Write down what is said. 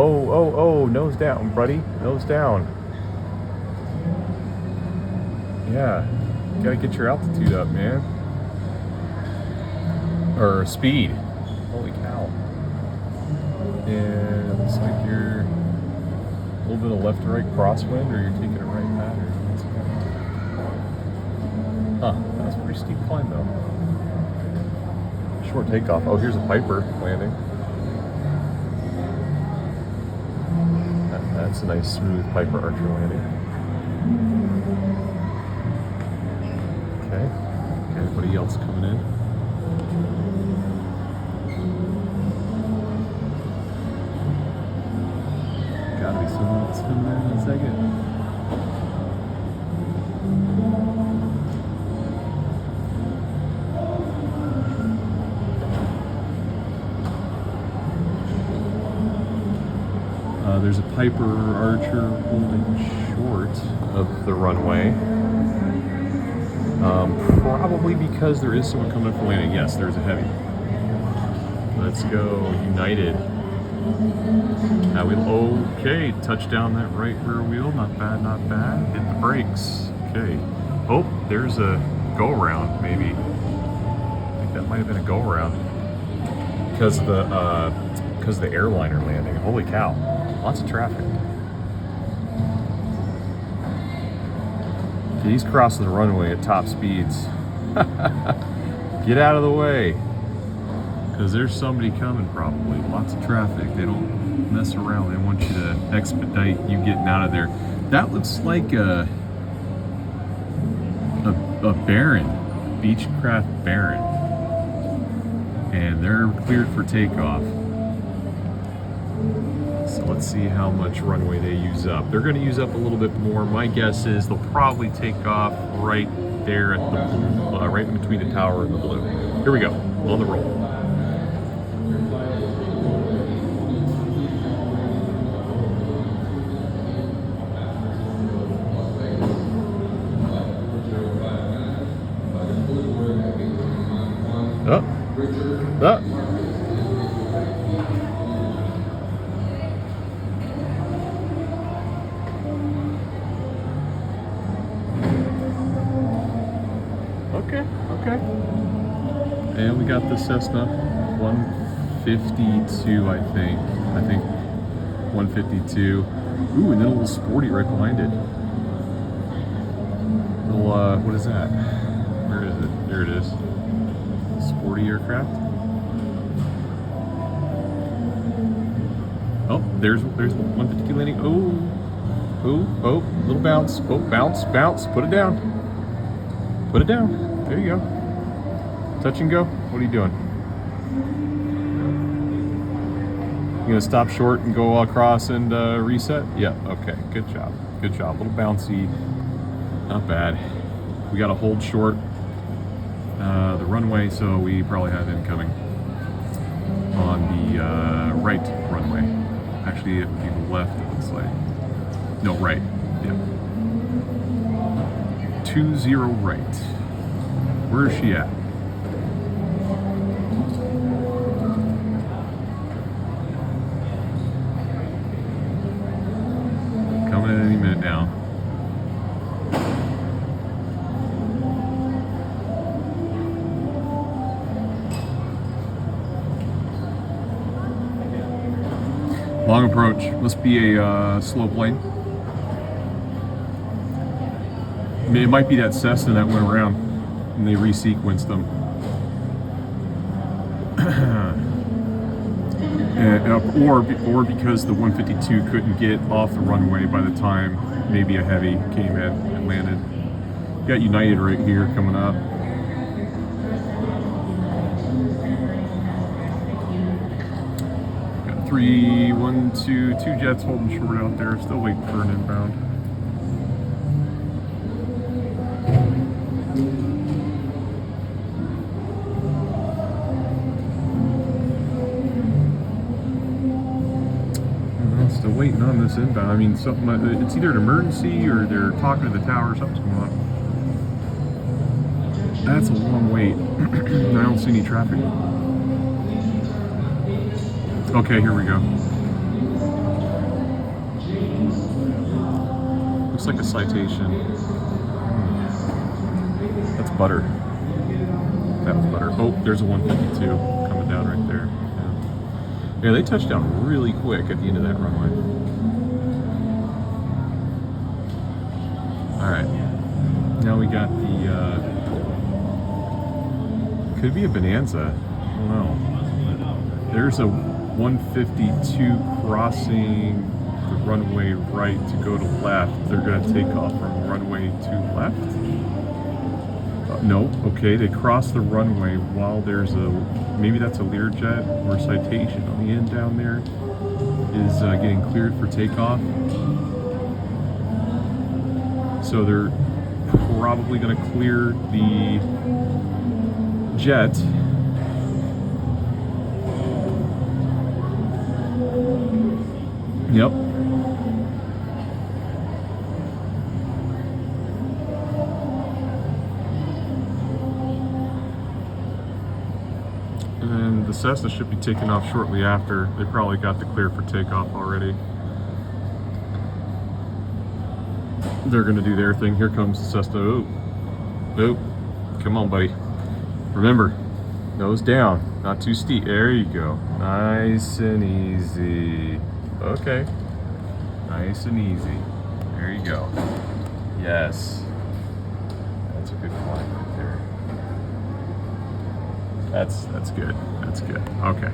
Oh, nose down, buddy. Nose down. Yeah, you gotta get your altitude up, man. Or speed. Holy cow. And it looks like you're a little bit of left to right crosswind, or you're taking a right pattern. Huh, that's a pretty steep climb though. Short takeoff. Oh, here's a Piper landing. That's a nice smooth Piper Archer landing. Okay, anybody else coming in? Gotta be someone else coming in a second. There's a Piper Archer holding short of the runway. Probably because there is someone coming up for landing. Yes, there's a heavy. Let's go, United. Now okay, touchdown that right rear wheel. Not bad, not bad. Hit the brakes. Okay. Oh, there's a go around, maybe. I think that might have been a go around. Because of the airliner landing. Holy cow. Lots of traffic. Okay, he's crossing the runway at top speeds. Get out of the way. Because there's somebody coming probably. Lots of traffic. They don't mess around. They want you to expedite you getting out of there. That looks like a Baron. Beechcraft Baron. And they're cleared for takeoff. So let's see how much runway they use up. They're going to use up a little bit more. My guess is they'll probably take off right there at the blue, right in between the tower and the blue. Here we go, on the roll. Up. Okay. And we got the Cessna 152, I think. 152. Ooh, and then a little sporty right behind it. Little, what is that? Where is it? There it is. Sporty aircraft. Oh, there's 152 landing. Oh, little bounce. Oh, bounce. Put it down. There you go. Touch and go. What are you doing? You gonna stop short and go across and reset? Yeah, okay, good job. A little bouncy, not bad. We gotta hold short the runway, so we probably have incoming on the right runway. Actually, it would be the left, it looks like. No, right, yeah. 20 right. Where is she at? Coming in any minute now. Long approach. Must be a slow plane. I mean, it might be that Cessna that went around and they resequenced them. Or because the 152 couldn't get off the runway by the time maybe a heavy came in and landed. Got United right here coming up. Got 3, 1, 2 jets holding short out there, still waiting for an inbound. Still waiting on this inbound. I mean, something. It's either an emergency or they're talking to the tower. Something's going on. That's a long wait. I don't see any traffic. Okay, here we go. Looks like a citation. That's butter. That was butter. Oh, there's a 152 coming down right there. Yeah, they touched down really quick at the end of that runway. All right. Now we got the, could be a Bonanza. I don't know. There's a 152 crossing the runway right to go to left. They're going to take off from runway to left. No, okay, they cross the runway while there's a, maybe that's a Learjet or citation on the end down there is getting cleared for takeoff. So they're probably going to clear the jet. Yep. And the Cessna should be taking off shortly after. They probably got the clear for takeoff already. They're going to do their thing. Here comes the Cessna. Oh, oh, come on, buddy. Remember, nose down, not too steep. There you go. Nice and easy. Okay. Nice and easy. There you go. Yes. That's a good climb right there. That's good. That's good. Okay.